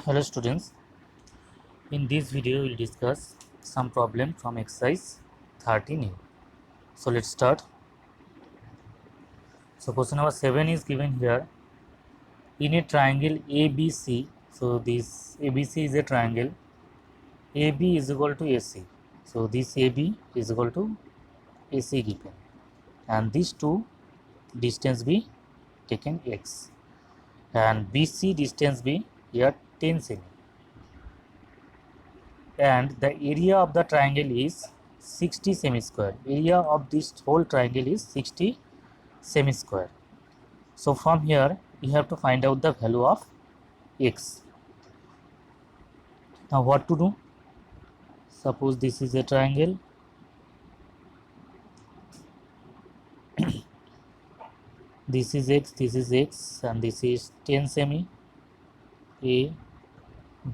Hello students, in this video we will discuss some problem from exercise 13a. So let's start. So question number 7 is given here. In a triangle ABC, so this ABC is a triangle, AB is equal to AC. So this AB is equal to AC given, and these two distance be taken x, and BC distance be here 10 cm. And the area of the triangle is 60 semi square. Area of this whole triangle is 60 semi square. So from here you have to find out the value of x. Now what to do? Suppose this is a triangle. This is x, and this is 10 semi. A,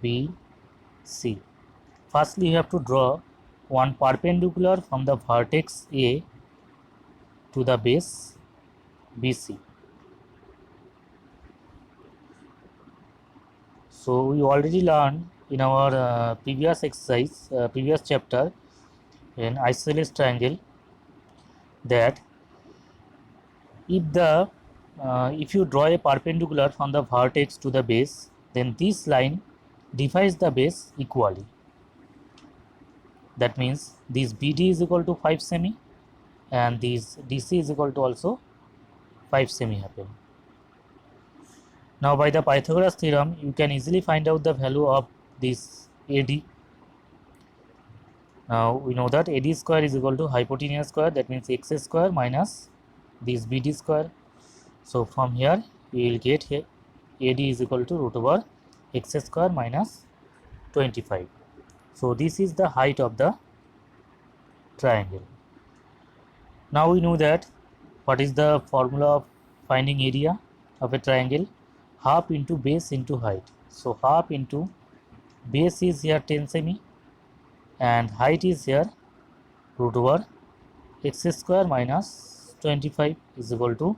B, C. Firstly you have to draw one perpendicular from the vertex A to the base BC. So we already learned in our previous exercise, previous chapter in isosceles triangle, that if you draw a perpendicular from the vertex to the base, then this line divides the base equally. That means this BD is equal to 5 semi, and this DC is equal to also 5 semi happen. Now by the Pythagoras theorem you can easily find out the value of this AD. Now we know that AD square is equal to hypotenuse square, that means x square minus this BD square. So from here we will get here AD is equal to root over x square minus 25. So this is the height of the triangle. Now we know that what is the formula of finding area of a triangle? Half into base into height. So half into base is here 10 semi, and height is here root over x square minus 25 is equal to,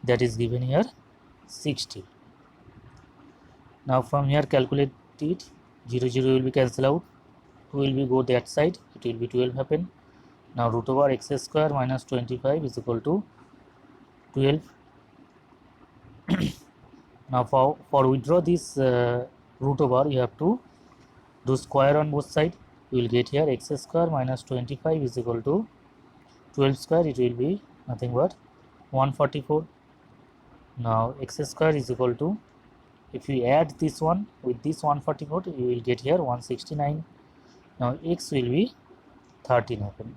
that is given here, 60. Now from here calculate it. 0 0 will be cancelled out, 2 will be go that side, it will be 12 happen. Now root over x square minus 25 is equal to 12. Now for withdraw this root over, you have to do square on both sides. You will get here x square minus 25 is equal to 12 square, it will be nothing but 144. Now x square is equal to, if you add this one with this 144, you will get here 169. Now x will be 13 happen.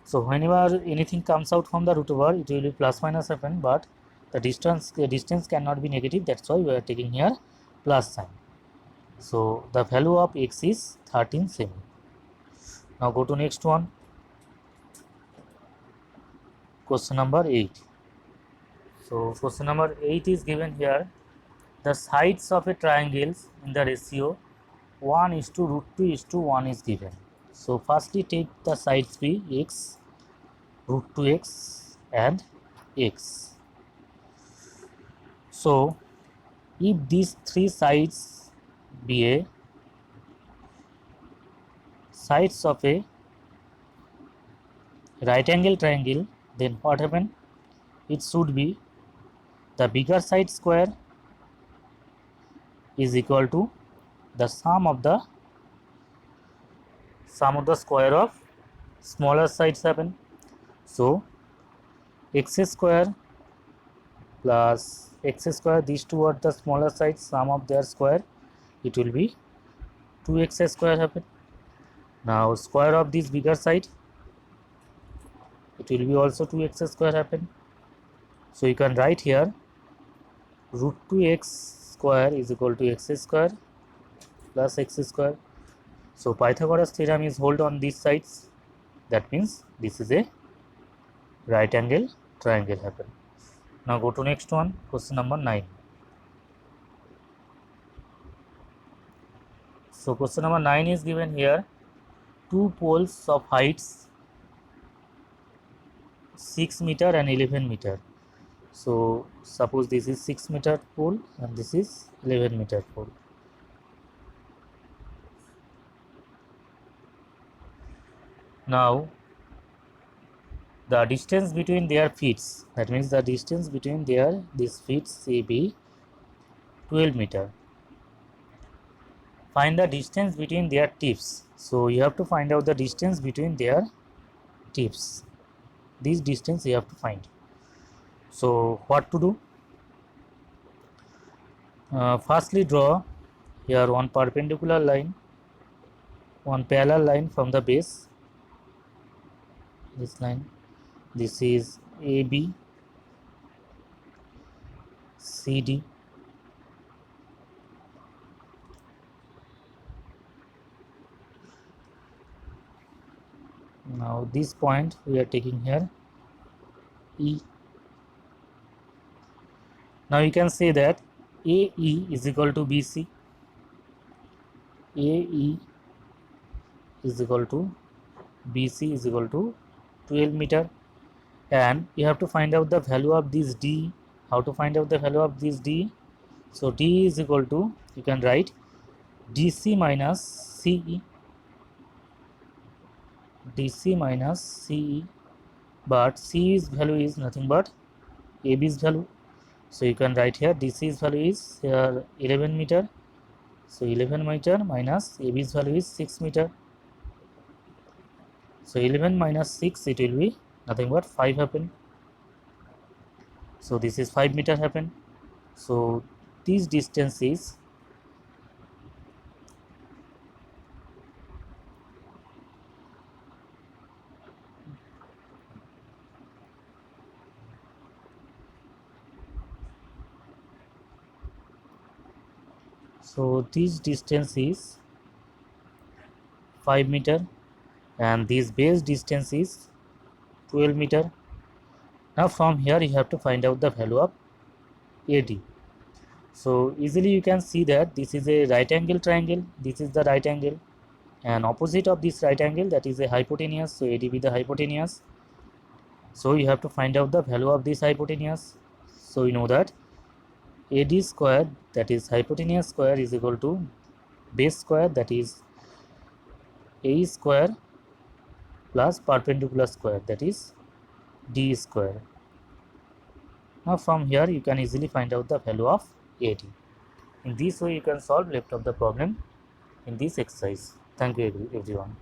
So whenever anything comes out from the root over, it will be plus minus happen, but the distance cannot be negative, that's why we are taking here plus sign. So the value of x is 13 semi. Now go to next one. Question number 8. So question number 8 is given here. The sides of a triangle in the ratio 1 is to root 2 is to 1 is given. So firstly take the sides be x, root 2x and x. So if these three sides be a sides of a right angle triangle, then what happen? It should be the bigger side square is equal to the sum of the square of smaller sides happen. So x square plus x square, these two are the smaller sides, sum of their square, it will be 2x square happen. Now square of this bigger side, it will be also 2x square happen. So you can write here root 2x square is equal to x square plus x square. So Pythagoras theorem is hold on these sides, that means this is a right angle triangle happen. Now go to next one, question number 9. So question number 9 is given here. Two poles of heights 6 meter and 11 meter. So suppose this is 6 meter pole and this is 11 meter pole. Now the distance between their feets, that means the distance between these feet say be 12 meter. Find the distance between their tips. So you have to find out the distance between their tips. This distance you have to find. So what to do? Firstly draw here one perpendicular line, one parallel line from the base. This line, this is AB, CD. Now this point we are taking here E. Now you can say that AE is equal to BC. AE is equal to BC is equal to 12 meter, and you have to find out the value of this D. How to find out the value of this D? So D is equal to, you can write DC minus CE, DC minus CE, but CE's value is nothing but AB's value. So you can write here DC's value is here 11 meter. So 11 meter minus AB's value is 6 meter. So 11 minus 6, it will be nothing but 5 happen. So this is 5 meter happen. So this distance is this distance is 5 meter and this base distance is 12 meter. Now from here you have to find out the value of AD. So easily you can see that this is a right angle triangle, this is the right angle, and opposite of this right angle, that is a hypotenuse. So AD be the hypotenuse. So you have to find out the value of this hypotenuse. So you know that AD square, that is hypotenuse square, is equal to base square, that is A square, plus perpendicular square, that is D square. Now from here you can easily find out the value of AD. In this way you can solve left of the problem in this exercise. Thank you everyone.